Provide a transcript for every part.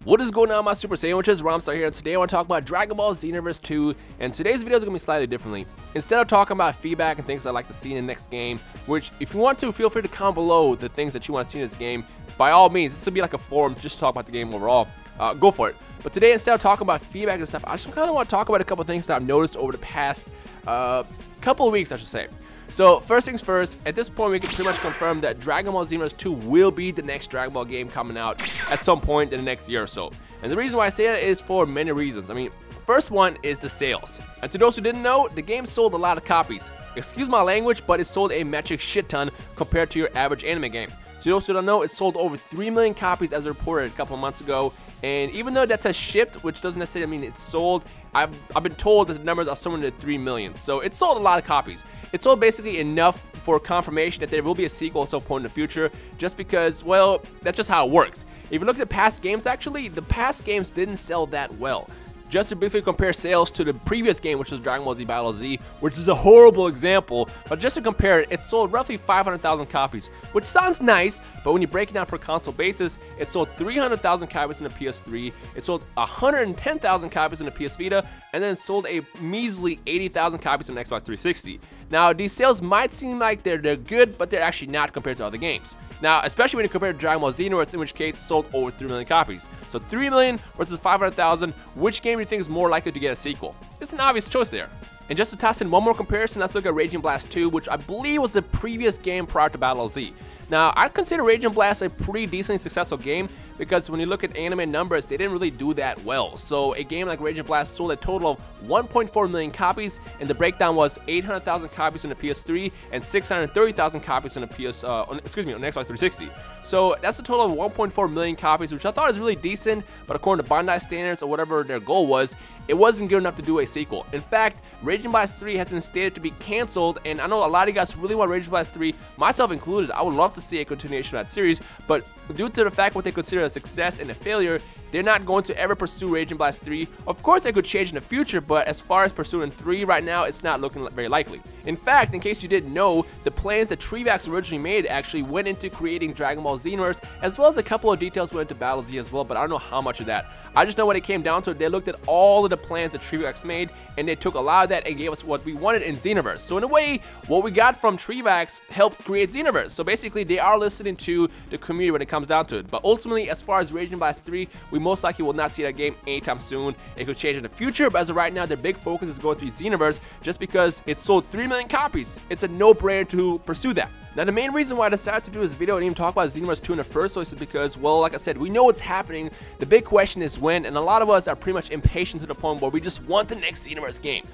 What is going on, my Super Sandwiches? Romstar here, and today I want to talk about Dragon Ball Xenoverse 2, and today's video is going to be slightly differently. Instead of talking about feedback and things I'd like to see in the next game, which, if you want to, feel free to comment below the things that you want to see in this game. By all means, this will be like a forum just to talk about the game overall. Go for it. But today, instead of talking about feedback and stuff, I just kind of want to talk about a couple things that I've noticed over the past couple of weeks, I should say. So, first things first, at this point we can pretty much confirm that Dragon Ball Xenoverse 2 will be the next Dragon Ball game coming out at some point in the next year or so. And the reason why I say that is for many reasons. I mean, first one is the sales. And to those who didn't know, the game sold a lot of copies. Excuse my language, but it sold a metric shit ton compared to your average anime game. So those who don't know, it sold over 3 million copies as reported a couple of months ago. And even though that says shipped, which doesn't necessarily mean it's sold, I've been told that the numbers are somewhere in the 3 million. So it sold a lot of copies. It sold basically enough for confirmation that there will be a sequel at some point in the future, just because, well, that's just how it works. If you look at past games, actually, the past games didn't sell that well. Just to briefly compare sales to the previous game, which was Dragon Ball Z Battle Z, which is a horrible example, but just to compare it, it sold roughly 500,000 copies, which sounds nice, but when you break it down per console basis, it sold 300,000 copies in the PS3, it sold 110,000 copies in the PS Vita, and then sold a measly 80,000 copies in the Xbox 360. Now, these sales might seem like they're good, but they're actually not compared to other games. Now, especially when you compare to Dragon Ball Xenoverse, in which case it sold over 3 million copies. So 3 million versus 500,000, which game do you think is more likely to get a sequel? It's an obvious choice there. And just to toss in one more comparison, let's look at Raging Blast 2, which I believe was the previous game prior to Battle Z. Now, I consider Raging Blast a pretty decently successful game because when you look at anime numbers, they didn't really do that well. So a game like Raging Blast sold a total of 1.4 million copies, and the breakdown was 800,000 copies on the PS3 and 630,000 copies on the on the Xbox 360. So that's a total of 1.4 million copies, which I thought is really decent, but according to Bandai standards or whatever their goal was, it wasn't good enough to do a sequel. In fact, Raging Blast 3 has been stated to be cancelled, and I know a lot of you guys really want Raging Blast 3, myself included. I would love to see a continuation of that series, but due to the fact what they consider a success and a failure, they're not going to ever pursue Raging Blast 3. Of course, it could change in the future, but as far as pursuing 3 right now, it's not looking very likely. In fact, in case you didn't know, the plans that Treevax originally made actually went into creating Dragon Ball Xenoverse, as well as a couple of details went into Battle Z as well, but I don't know how much of that. I just know when it came down to it, they looked at all of the plans that Treevax made, and they took a lot of that and gave us what we wanted in Xenoverse. So in a way, what we got from Treevax helped create Xenoverse. So basically, they are listening to the community when it comes down to it. But ultimately, as far as Raging Blast 3, we most likely will not see that game anytime soon. It could change in the future, but as of right now, their big focus is going to be Xenoverse just because it sold 3 million copies. It's a no-brainer to pursue that. Now, the main reason why I decided to do this video and even talk about Xenoverse 2 in the first place is because, well, like I said, we know what's happening. The big question is when, and a lot of us are pretty much impatient to the point where we just want the next Xenoverse game.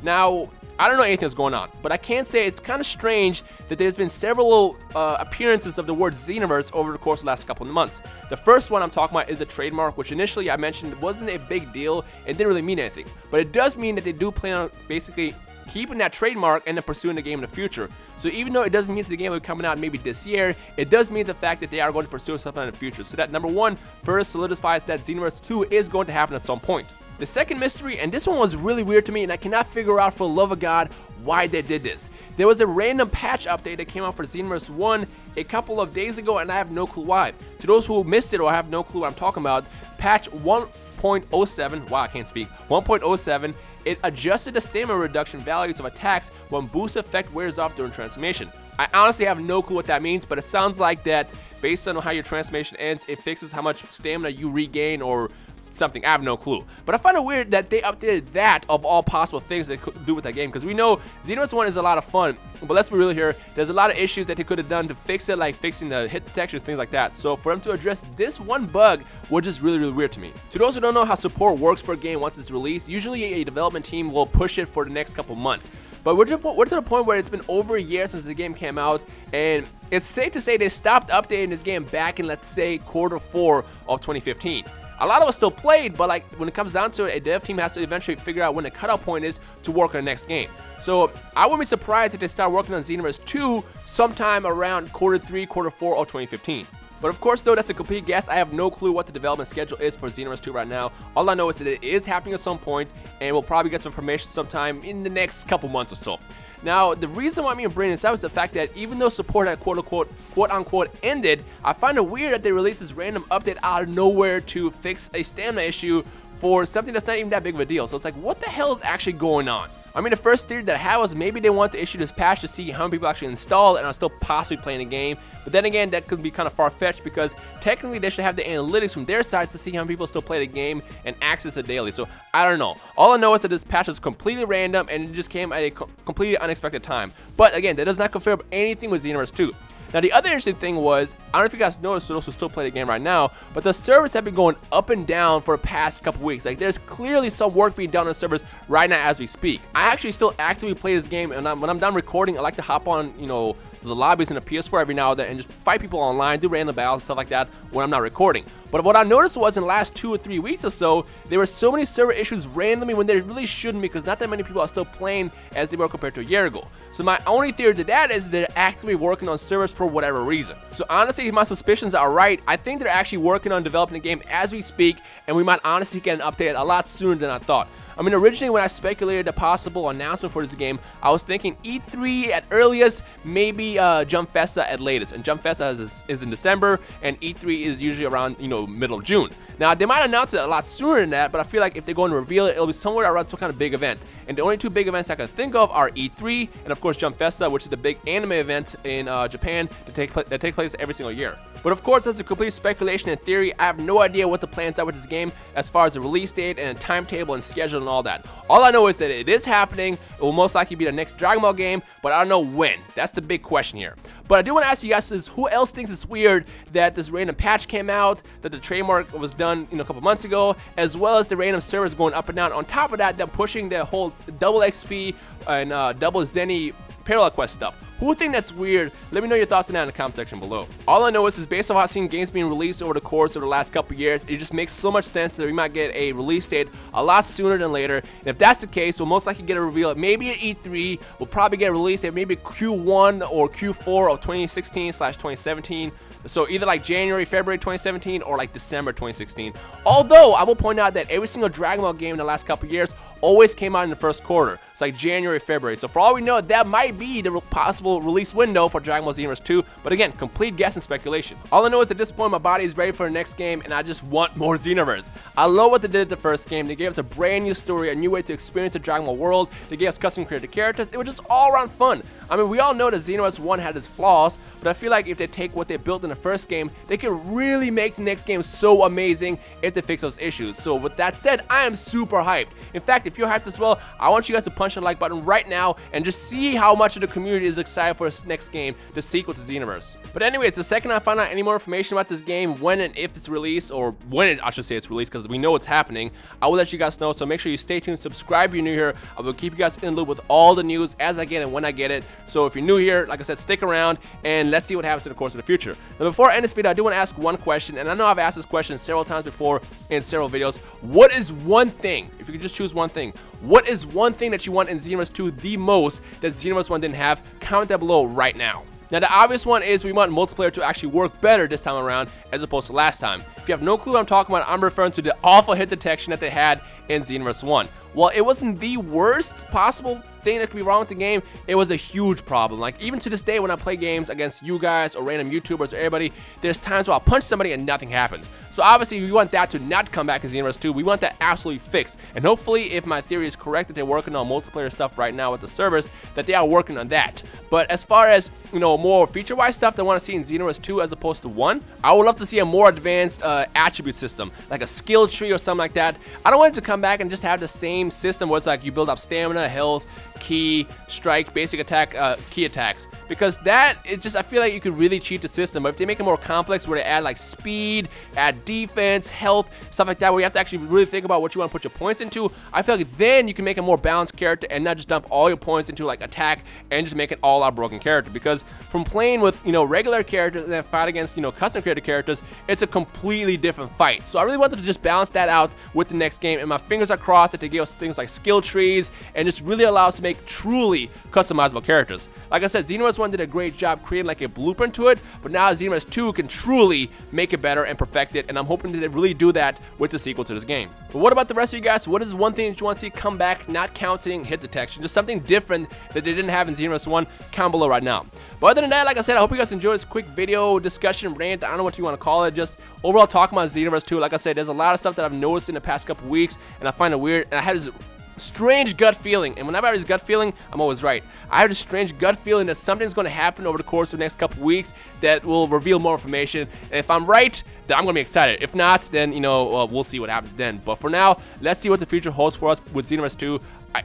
Now, I don't know anything that's going on, but I can say it's kind of strange that there's been several appearances of the word Xenoverse over the course of the last couple of months. The first one I'm talking about is a trademark, which initially I mentioned wasn't a big deal and didn't really mean anything. But it does mean that they do plan on basically keeping that trademark and then pursuing the game in the future. So even though it doesn't mean that the game will be coming out maybe this year, it does mean the fact that they are going to pursue something in the future. So that, number one, first solidifies that Xenoverse 2 is going to happen at some point. The second mystery, and this one was really weird to me, and I cannot figure out for the love of God why they did this. There was a random patch update that came out for Xenoverse 1 a couple of days ago, and I have no clue why. To those who missed it or have no clue what I'm talking about, patch 1.07, wow, I can't speak, 1.07, it adjusted the stamina reduction values of attacks when boost effect wears off during transformation. I honestly have no clue what that means, but it sounds like that based on how your transformation ends, it fixes how much stamina you regain or something. I have no clue. But I find it weird that they updated that of all possible things they could do with that game, because we know Xenoverse 1 is a lot of fun, but let's be real here, there's a lot of issues that they could have done to fix it, like fixing the hit detection, things like that. So for them to address this one bug was just really weird to me. To those who don't know how support works for a game once it's released, usually a development team will push it for the next couple months. But we're to the point where it's been over a year since the game came out, and it's safe to say they stopped updating this game back in, let's say, Q4 of 2015. A lot of us still played, but like when it comes down to it, a dev team has to eventually figure out when the cutoff point is to work on the next game. So I wouldn't be surprised if they start working on Xenoverse 2 sometime around Q3, Q4 of 2015. But of course, though, that's a complete guess. I have no clue what the development schedule is for Xenoverse 2 right now. All I know is that it is happening at some point, and we'll probably get some information sometime in the next couple months or so. Now, the reason why I'm even bringing this up is the fact that even though support had quote-unquote ended, I find it weird that they released this random update out of nowhere to fix a stamina issue for something that's not even that big of a deal. So it's like, what the hell is actually going on? I mean, the first theory that I had was maybe they want to issue this patch to see how many people actually install it and are still possibly playing the game. But then again, that could be kind of far-fetched because technically they should have the analytics from their side to see how many people still play the game and access it daily. So I don't know. All I know is that this patch is completely random and it just came at a completely unexpected time. But again, that does not confirm anything with Xenoverse 2. Now, the other interesting thing was, I don't know if you guys noticed, for those who still play the game right now, but the servers have been going up and down for the past couple weeks. Like, there's clearly some work being done on the servers right now as we speak. I actually still actively play this game, and when I'm done recording, I like to hop on, you know, the lobbies in the PS4 every now and then and just fight people online, do random battles and stuff like that when I'm not recording. But what I noticed was in the last 2 or 3 weeks or so, there were so many server issues randomly when there really shouldn't be, because not that many people are still playing as they were compared to a year ago. So my only theory to that is they're actively working on servers for whatever reason. So honestly, if my suspicions are right, I think they're actually working on developing the game as we speak, and we might honestly get an update a lot sooner than I thought. I mean, originally when I speculated a possible announcement for this game, I was thinking E3 at earliest, maybe Jump Festa at latest. And Jump Festa is in December, and E3 is usually around, you know, middle of June. Now, they might announce it a lot sooner than that, but I feel like if they're going to reveal it, it'll be somewhere around some kind of big event. And the only 2 big events I can think of are E3 and, of course, Jump Festa, which is the big anime event in Japan that takes place every single year. But of course, that's a complete speculation and theory. I have no idea what the plans are with this game as far as the release date and timetable and schedule and all that. All I know is that it is happening. It will most likely be the next Dragon Ball game, but I don't know when. That's the big question here. But I do want to ask you guys this: who else thinks it's weird that this random patch came out, that the trademark was done, you know, a couple months ago, as well as the random servers going up and down? On top of that, they're pushing the whole double XP and double Zenny parallel quest stuff. Who think that's weird? Let me know your thoughts on that in the comment section below. All I know is based on how I've seen games being released over the course of the last couple of years, it just makes so much sense that we might get a release date a lot sooner than later. And if that's the case, we'll most likely get a reveal maybe at E3. We'll probably get a release date maybe Q1 or Q4 of 2016/2017. So either like January, February 2017 or like December 2016. Although I will point out that every single Dragon Ball game in the last couple of years always came out in the first quarter. It's like January, February. So for all we know, that might be the possible release window for Dragon Ball Xenoverse 2. But again, complete guess and speculation. All I know is at this point, my body is ready for the next game, and I just want more Xenoverse. I love what they did at the first game. They gave us a brand new story, a new way to experience the Dragon Ball world. They gave us custom created characters. It was just all around fun. I mean, we all know that Xenoverse 1 had its flaws, but I feel like if they take what they built in the first game, they can really make the next game so amazing if they fix those issues. So with that said, I am super hyped. In fact, if you're hyped as well, I want you guys to punch the like button right now and just see how much of the community is excited for this next game, the sequel to Xenoverse. But anyways, the second I find out any more information about this game, when and if it's released, or when I should say it's released, because we know it's happening, I will let you guys know. So make sure you stay tuned, subscribe if you're new here. I will keep you guys in the loop with all the news as I get it and when I get it. So if you're new here, like I said, stick around and let's see what happens in the course of the future. Now, before I end this video, I do want to ask one question, and I know I've asked this question several times before in several videos. What is one thing, if you could just choose one thing, what is one thing that you want in Xenoverse 2 the most that Xenoverse 1 didn't have? Comment that below right now. Now, the obvious one is we want multiplayer to actually work better this time around as opposed to last time. If you have no clue what I'm talking about, I'm referring to the awful hit detection that they had in Xenoverse 1. Well, it wasn't the worst possible thing that could be wrong with the game. It was a huge problem. Like, even to this day when I play games against you guys or random YouTubers or everybody, there's times where I'll punch somebody and nothing happens. So obviously we want that to not come back in Xenoverse 2. We want that absolutely fixed. And hopefully, if my theory is correct that they're working on multiplayer stuff right now with the servers, that they are working on that. But as far as, you know, more feature-wise stuff that I want to see in Xenoverse 2 as opposed to 1, I would love to see a more advanced attribute system, like a skill tree or something like that. I don't want it to come back and just have the same system where it's like you build up stamina, health, key, strike, basic attack, key attacks, because that, it's just, I feel like you could really cheat the system. But if they make it more complex where they add like speed, add defense, health, stuff like that, where you have to actually really think about what you want to put your points into, I feel like then you can make a more balanced character and not just dump all your points into like attack and just make it all out broken character. Because from playing with, you know, regular characters and then fight against, you know, custom created characters, it's a completely completely different fight. So I really wanted to just balance that out with the next game, and my fingers are crossed that they give us things like skill trees and just really allow us to make truly customizable characters. Like I said, Xenoverse 1 did a great job creating like a blueprint to it, but now Xenoverse 2 can truly make it better and perfect it, and I'm hoping that they really do that with the sequel to this game. But what about the rest of you guys? What is one thing that you want to see come back, not counting hit detection, just something different that they didn't have in Xenoverse 1? Comment below right now. But other than that, like I said, I hope you guys enjoyed this quick video, discussion, rant, I don't know what you want to call it, just overall talking about Xenoverse 2. Like I said, there's a lot of stuff that I've noticed in the past couple weeks, and I find it weird, and I had this strange gut feeling, and whenever I have this gut feeling, I'm always right. I have this strange gut feeling that something's going to happen over the course of the next couple weeks that will reveal more information, and if I'm right, then I'm going to be excited. If not, then, you know, we'll see what happens then. But for now, let's see what the future holds for us with Xenoverse 2.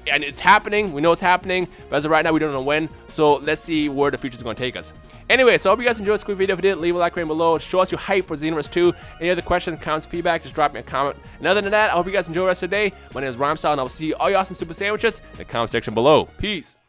And it's happening, we know it's happening, but as of right now, we don't know when, so let's see where the future is going to take us. Anyway, so I hope you guys enjoyed this quick video. If you did, leave a like right below, show us your hype for Xenoverse 2. Any other questions, comments, feedback, just drop me a comment. And other than that, I hope you guys enjoy the rest of the day. My name is Rhymestyle, and I will see all you awesome super sandwiches in the comment section below. Peace.